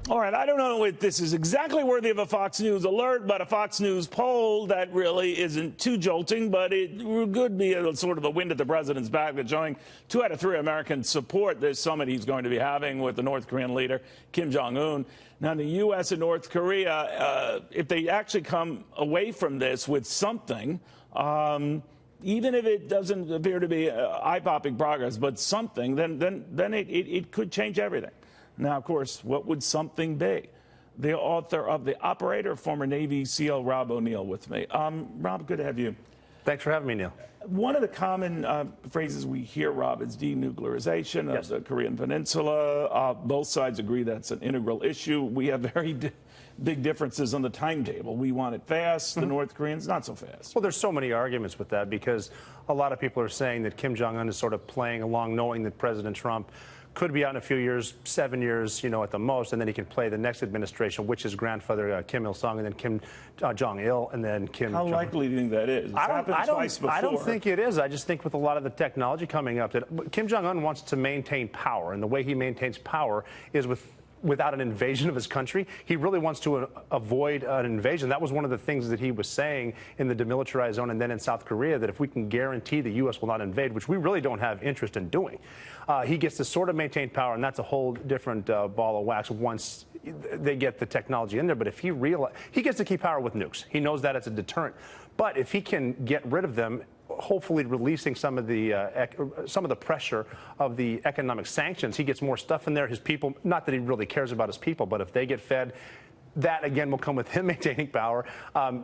All right, I don't know if this is exactly worthy of a Fox News alert, but a Fox News poll that really isn't too jolting, but it could be a sort of a wind at the president's back. That's showing 2 out of 3 Americans support this summit he's going to be having with the North Korean leader, Kim Jong-un. Now, the U.S. and North Korea, if they actually come away from this with something, even if it doesn't appear to be eye-popping progress, but something, then it could change everything. Now, of course, what would something be? The author of The Operator, former Navy SEAL Rob O'Neill with me. Rob, good to have you. Thanks for having me, Neil. One of the common phrases we hear, Rob, is denuclearization of the Korean Peninsula. Both sides agree that's an integral issue. We have very big differences on the timetable. We want it fast. The North Koreans, not so fast. Well, there's so many arguments with that because a lot of people are saying that Kim Jong-un is sort of playing along, knowing that President Trump could be out in a few years, 7 years, at the most, and then he can play the next administration, which is grandfather Kim Il-sung, and then Kim Jong-il, and then Kim How likely do you think that is? I don't think it is. I just think with a lot of the technology coming up that Kim Jong-un wants to maintain power, and the way he maintains power is without an invasion of his country. He really wants to avoid an invasion. That was one of the things that he was saying in the demilitarized zone and then in South Korea, that if we can guarantee the U.S. will not invade, which we really don't have interest in doing, he gets to sort of maintain power, and that's a whole different ball of wax once they get the technology in there. But if he gets to keep power with nukes. He knows that it's a deterrent. But if he can get rid of them, hopefully releasing some of the pressure of the economic sanctions, he gets more stuff in there. His people, not that he really cares about his people, but if they get fed, that again will come with him maintaining power.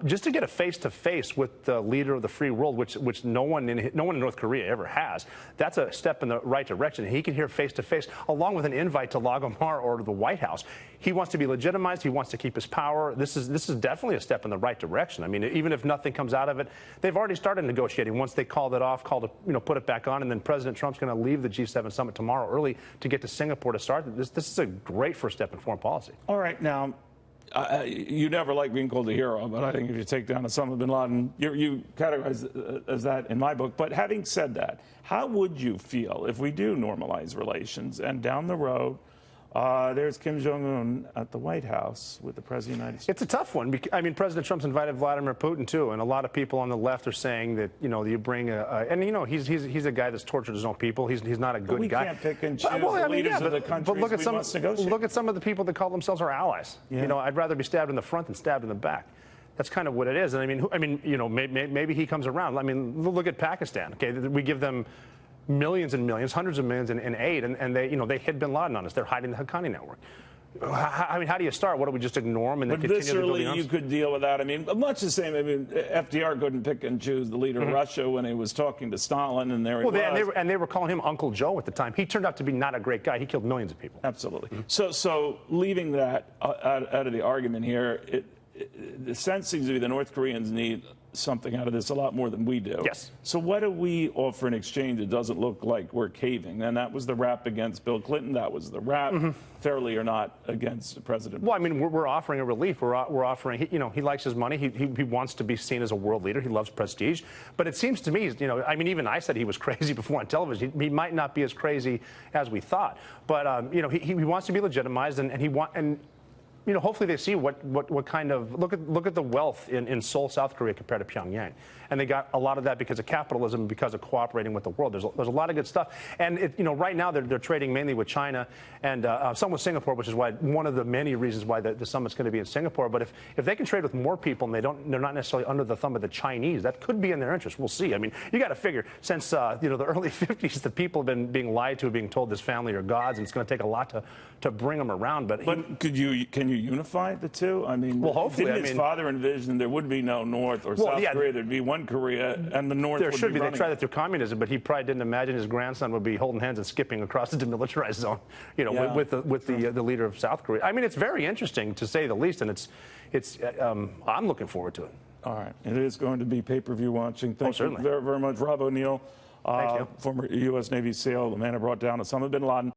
Just to get a face-to-face with the leader of the free world, which no one in North Korea ever has, that's a step in the right direction. He can hear face-to-face, along with an invite to Lagomar or to the White House. He wants to be legitimized. He wants to keep his power. This is definitely a step in the right direction. I mean, even if nothing comes out of it, they've already started negotiating. Once they called it off, put it back on, and then President Trump's going to leave the G7 summit tomorrow early to get to Singapore to start. This is a great first step in foreign policy. All right, now. You never like being called a hero, but I think if you take down Osama bin Laden, you categorize as that in my book. But having said that, how would you feel if we do normalize relations and down the road there's Kim Jong-un at the White House with the President of the United States? It's a tough one. I mean, President Trump's invited Vladimir Putin, too, and a lot of people on the left are saying that, you bring he's a guy that's tortured his own people. He's not a good guy. We can't pick and choose the leaders of the countries we must negotiate. Look at some of the people that call themselves our allies. Yeah. I'd rather be stabbed in the front than stabbed in the back. That's kind of what it is. And maybe he comes around. I mean, look at Pakistan. Okay, we give them millions and millions, hundreds of millions in aid, and they hid bin Laden on us. They're hiding the Haqqani network. I mean, how do you start? What do we just ignore them and then continue to build the arms? You could deal with that. I mean, much the same. I mean, FDR couldn't pick and choose the leader of Russia when he was talking to Stalin, and there he was. And they were calling him Uncle Joe at the time. He turned out to be not a great guy. He killed millions of people. Absolutely. So leaving that out of the argument here, the sense seems to be the North Koreans need something out of this a lot more than we do. Yes. So what do we offer in exchange that doesn't look like we're caving? And that was the rap against Bill Clinton. That was the rap, fairly or not, against the president. Well, I mean, we're offering a relief. We're offering, he likes his money. He wants to be seen as a world leader. He loves prestige. But it seems to me, I mean, even I said he was crazy before on television. He might not be as crazy as we thought. But, he wants to be legitimized, and hopefully they see what kind of look at the wealth in Seoul, South Korea compared to Pyongyang, and they got a lot of that because of capitalism, because of cooperating with the world. There's a lot of good stuff, and right now they're trading mainly with China and some with Singapore, which is why one of the many reasons why the summit's going to be in Singapore. But if they can trade with more people and they're not necessarily under the thumb of the Chinese, that could be in their interest. We'll see. I mean, you got to figure since the early 50s, the people have been being lied to, being told this family are gods, and it's going to take a lot to bring them around. But can you unify the two? I mean, well, hopefully, didn't his father envision there would be no North or South Korea? There'd be one Korea, and the North there should be. They running. tried that through communism, but he probably didn't imagine his grandson would be holding hands and skipping across the demilitarized zone, with the leader of South Korea. I mean, it's very interesting to say the least, and I'm looking forward to it. All right, it is going to be pay-per-view watching. Thank you very, very much, Rob O'Neill, former U.S. Navy SEAL, the man who brought down Osama bin Laden.